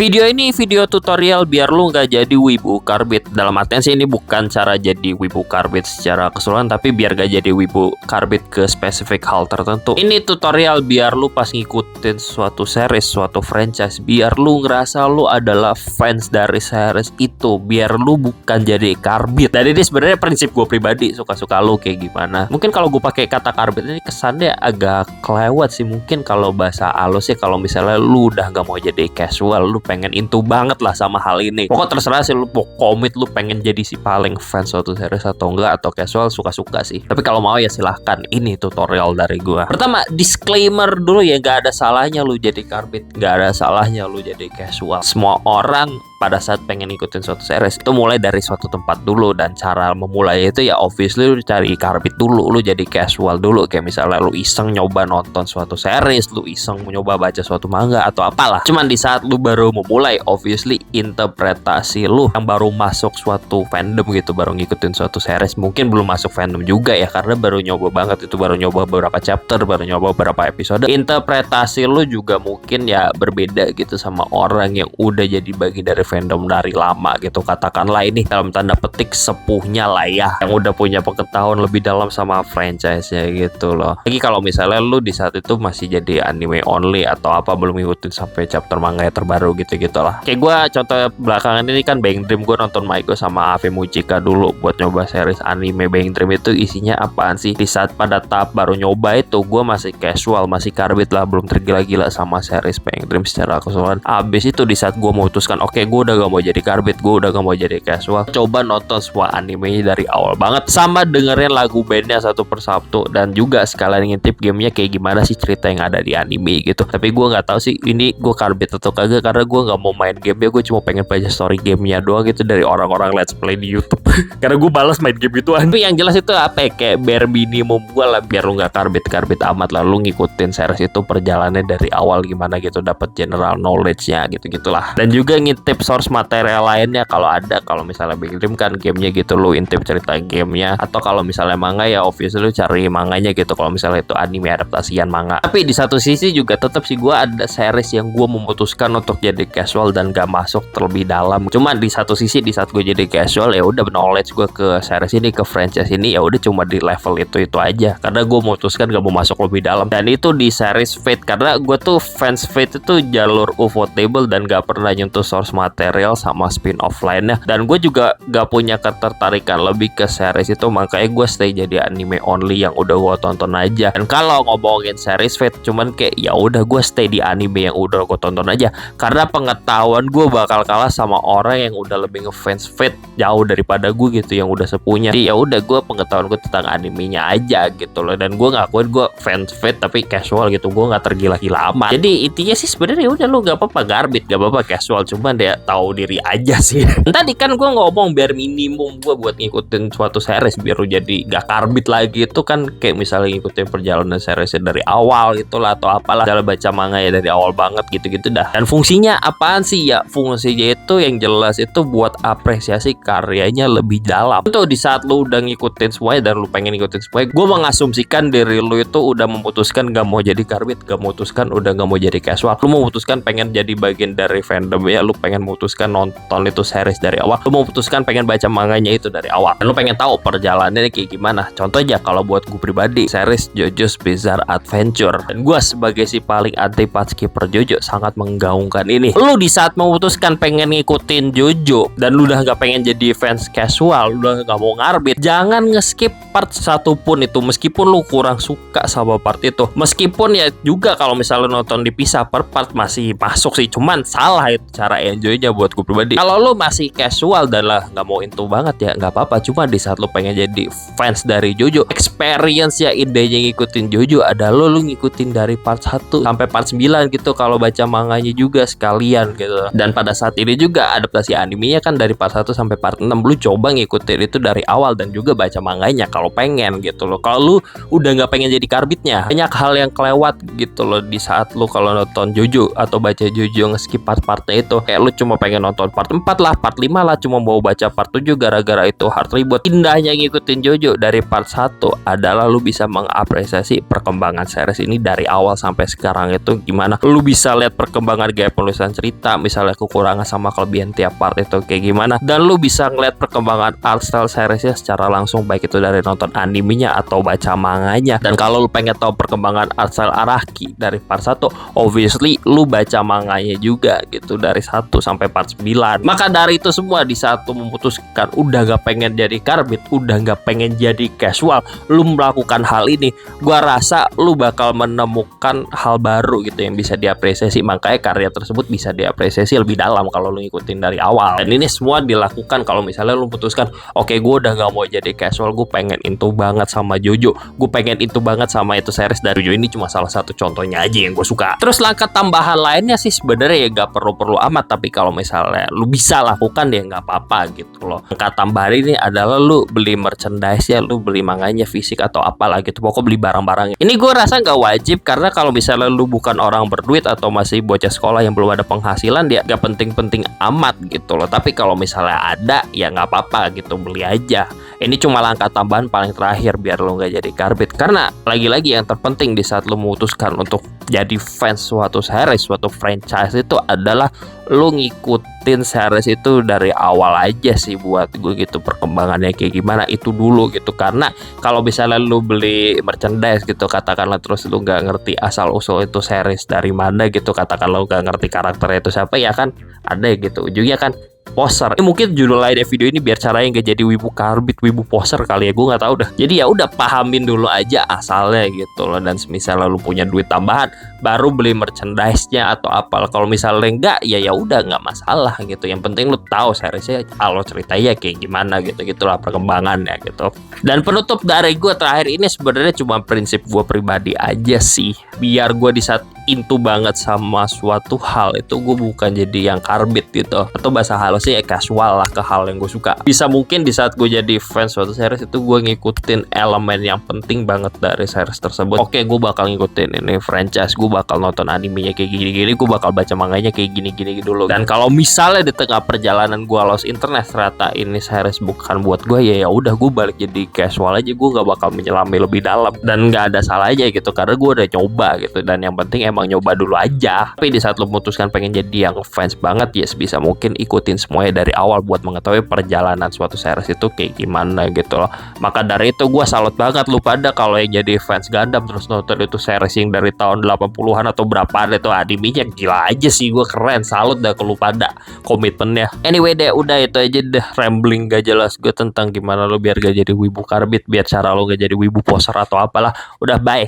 Video ini video tutorial biar lu nggak jadi wibu karbit. Dalam artian sih ini bukan cara jadi wibu karbit secara keseluruhan, tapi biar gak jadi wibu karbit ke spesifik hal tertentu. Ini tutorial biar lu pas ngikutin suatu series, suatu franchise, biar lu ngerasa lu adalah fans dari series itu, biar lu bukan jadi karbit. Dan ini sebenarnya prinsip gue pribadi, suka-suka lu kayak gimana. Mungkin kalau gue pakai kata karbit ini kesannya agak kelewat sih. Mungkin kalau bahasa halus sih, kalau misalnya lu udah gak mau jadi casual, lu pengen into banget lah sama hal ini. Pokoknya terserah sih lu mau komit, lu pengen jadi si paling fans suatu series atau enggak, atau casual, suka-suka sih. Tapi kalau mau ya silahkan, ini tutorial dari gua. Pertama, disclaimer dulu ya, gak ada salahnya lu jadi karbit, gak ada salahnya lu jadi casual. Semua orang pada saat pengen ikutin suatu series itu mulai dari suatu tempat dulu, dan cara memulai itu ya obviously lu cari karbit dulu, lu jadi casual dulu. Kayak misalnya lu iseng nyoba nonton suatu series, lu iseng nyoba baca suatu manga atau apalah. Cuman di saat lu baru memulai, obviously interpretasi lu yang baru masuk suatu fandom gitu, baru ngikutin suatu series, mungkin belum masuk fandom juga ya, karena baru nyoba banget itu, baru nyoba beberapa chapter, baru nyoba beberapa episode. Interpretasi lu juga mungkin ya berbeda gitu sama orang yang udah jadi bagian dari fandom dari lama gitu. Katakanlah ini dalam tanda petik sepuhnya lah ya, yang udah punya pengetahuan lebih dalam sama franchise-nya gitu loh. Lagi kalau misalnya lu di saat itu masih jadi anime only atau apa, belum ngikutin sampai chapter manga yang terbaru gitu-gitu lah. Kayak gue contoh belakangan ini kan Bang Dream, gue nonton Maiko sama Ave Mujica dulu buat nyoba series anime Bang Dream. Itu isinya apaan sih? Di saat pada tahap baru nyoba itu gue masih casual, masih karbit lah, belum tergila-gila sama series Bang Dream secara keseluruhan. Abis itu di saat gue memutuskan, oke, gue udah gak mau jadi karbit, gue udah gak mau jadi casual, coba nonton semua animenya dari awal banget, sama dengerin lagu bandnya satu persatu, dan juga sekalian ngintip gamenya kayak gimana sih cerita yang ada di anime gitu. Tapi gue nggak tahu sih ini gue karbit atau kagak, karena gue nggak mau main game ya, gue cuma pengen baca story gamenya doang gitu dari orang-orang let's play di YouTube. Karena gue balas main game itu. Tapi yang jelas itu apa ya, kayak bare minimum gue lah, biar lu nggak karbit amat lah, lu ngikutin series itu perjalanannya dari awal gimana gitu, dapat general knowledge-nya gitu-gitulah. Dan juga ngintip source material lainnya kalau ada. Kalau misalnya Big Dream kan gamenya gitu, lu intip cerita gamenya, atau kalau misalnya manga ya obviously lu cari manganya gitu, kalau misalnya itu anime adaptasian manga. Tapi di satu sisi juga tetap sih gue ada series yang gue memutuskan untuk jadi casual dan gak masuk terlebih dalam. Cuman di satu sisi di saat gue jadi casual ya udah knowledge gue ke series ini, ke franchise ini ya udah cuma di level itu aja, karena gue memutuskan gak mau masuk lebih dalam. Dan itu di series Fate, karena gue tuh fans Fate itu jalur ufotable dan gak pernah nyentuh source material sama spin-off lainnya. Dan gue juga gak punya ketertarikan lebih ke series itu, makanya gue stay jadi anime only yang udah gue tonton aja. Dan kalau ngomongin series Fate, cuman kayak ya udah gue stay di anime yang udah gue tonton aja, karena pengetahuan gue bakal kalah sama orang yang udah lebih ngefans Fate jauh daripada gue gitu, yang udah sepunya. Jadi ya udah gue pengetahuan gue tentang animenya aja gitu loh, dan gue ngakuin gue fans Fate tapi casual gitu, gue nggak tergila-gila amat. Jadi intinya sih sebenarnya udah lu gak apa-apa garbit, gak apa-apa casual, cuman dia tahu diri aja sih. Tadi kan gue ngomong biar minimum gue buat ngikutin suatu series biar lu jadi gak karbit lagi, itu kan kayak misalnya ngikutin perjalanan seriesnya dari awal gitulah, atau apalah, misalnya baca manga ya dari awal banget gitu-gitu dah. Dan fungsinya apaan sih ya? Fungsinya itu yang jelas itu buat apresiasi karyanya lebih dalam. Itu di saat lu udah ngikutin semuanya dan lu pengen ngikutin semuanya, gue mengasumsikan diri lu itu udah memutuskan gak mau jadi karbit, gak memutuskan udah gak mau jadi casual. Lu memutuskan pengen jadi bagian dari fandom ya, lu pengen memutuskan nonton itu series dari awal, lu memutuskan pengen baca manganya itu dari awal, dan lu pengen tahu perjalanannya kayak gimana. Contoh aja kalau buat gue pribadi, series JoJo's Bizarre Adventure, dan gue sebagai si paling anti skipper JoJo sangat menggaungkan ini. Lu di saat memutuskan pengen ngikutin JoJo dan lu udah gak pengen jadi fans casual, lu udah gak mau ngarbit, jangan nge-skip part satupun itu, meskipun lu kurang suka sama part itu. Meskipun ya juga kalau misalnya nonton dipisah per part masih masuk sih, cuman salah itu cara enjoy-nya buat gue pribadi. Kalau lu masih casual dan lah gak mau into banget ya gak apa-apa, cuma di saat lu pengen jadi fans dari JoJo, experience ya idenya ngikutin JoJo ada lu ngikutin dari part 1 sampai part 9 gitu, kalau baca manganya juga sekalian gitu. Dan pada saat ini juga adaptasi animenya kan dari part 1 sampai part 6, lu coba ngikutin itu dari awal dan juga baca manganya kalau pengen gitu loh. Kalau lu udah gak pengen jadi karbitnya, banyak hal yang kelewat gitu loh di saat lu kalau nonton JoJo atau baca JoJo nge-skip part-partnya itu. Kayak lu cuma cuma pengen nonton part 4 lah, part 5 lah, cuma mau baca part 7 gara-gara itu hard reboot. Indahnya ngikutin JoJo dari part 1 adalah lu bisa mengapresiasi perkembangan series ini dari awal sampai sekarang itu gimana. Lu bisa lihat perkembangan gaya penulisan cerita, misalnya kekurangan sama kelebihan tiap part itu kayak gimana, dan lu bisa ngeliat perkembangan art style seriesnya secara langsung, baik itu dari nonton animenya atau baca manganya. Dan kalau lu pengen tahu perkembangan art style Araki dari part 1, obviously lu baca manganya juga gitu dari 1 sampai part 9. Maka dari itu semua, di saat lu memutuskan udah gak pengen jadi karbit, udah gak pengen jadi casual, lu melakukan hal ini, gua rasa lu bakal menemukan hal baru gitu yang bisa diapresiasi. Makanya karya tersebut bisa diapresiasi lebih dalam kalau lu ngikutin dari awal. Dan ini semua dilakukan kalau misalnya lu putuskan, oke, gue udah gak mau jadi casual, gue pengen into banget sama JoJo, gue pengen into banget sama itu series dari JoJo. Ini cuma salah satu contohnya aja yang gue suka. Terus langkah tambahan lainnya sih sebenarnya ya gak perlu amat, tapi kalau misalnya lu bisa lakukan ya nggak apa-apa gitu loh. Langkah tambahan ini adalah lu beli merchandise ya, lu beli manganya fisik atau apalah gitu, pokoknya beli barang-barangnya. Ini gue rasa nggak wajib, karena kalau misalnya lu bukan orang berduit atau masih bocah sekolah yang belum ada penghasilan, dia gak penting-penting amat gitu loh. Tapi kalau misalnya ada ya nggak apa-apa gitu, beli aja. Ini cuma langkah tambahan paling terakhir biar lo nggak jadi karbit. Karena lagi-lagi yang terpenting di saat lo memutuskan untuk jadi fans suatu series, suatu franchise, itu adalah lo ngikutin series itu dari awal aja sih buat gue gitu. Perkembangannya kayak gimana itu dulu gitu. Karena kalau misalnya lo beli merchandise gitu, katakanlah, terus lo nggak ngerti asal usul itu series dari mana gitu, katakanlah lo nggak ngerti karakternya itu siapa, ya kan ada gitu ujungnya kan poser. Ini mungkin judul lainnya video ini biar caranya nggak jadi wibu karbit, wibu poser kali ya, gue nggak tahu dah. Jadi ya udah, pahamin dulu aja asalnya gitu loh. Dan misalnya lu punya duit tambahan, baru beli merchandise-nya atau apa. Kalau misalnya enggak, ya udah nggak masalah gitu. Yang penting lu tahu seriesnya, alur ceritanya kayak gimana gitu, gitulah perkembangannya gitu. Dan penutup dari gue terakhir ini sebenarnya cuma prinsip gue pribadi aja sih. Biar gue di saat into banget sama suatu hal itu, gue bukan jadi yang karbit gitu, atau bahasa halus sih ya casual lah ke hal yang gue suka. Bisa mungkin di saat gue jadi fans suatu series itu, gue ngikutin elemen yang penting banget dari series tersebut. Oke, gue bakal ngikutin ini franchise, gue bakal nonton animenya kayak gini-gini, gue bakal baca manganya kayak gini-gini dulu. Dan kalau misalnya di tengah perjalanan gue lost internet, ternyata ini series bukan buat gue, ya udah gue balik jadi casual aja. Gue gak bakal menyelami lebih dalam, dan gak ada salahnya gitu, karena gue udah nyoba gitu. Dan yang penting emang nyoba dulu aja. Tapi di saat lo memutuskan pengen jadi yang fans banget, ya sebisa mungkin ikutin semuanya dari awal buat mengetahui perjalanan suatu series itu kayak gimana gitu loh. Maka dari itu gue salut banget lu pada kalau yang jadi fans Gundam terus nonton itu series yang dari tahun 80-an atau berapaan itu animenya, gila aja sih, gue keren, salut dah ke lu pada komitmennya. Anyway deh, udah itu aja deh rambling gak jelas gue tentang gimana lo biar gak jadi wibu karbit, biar cara lo gak jadi wibu poser atau apalah. Udah, bye.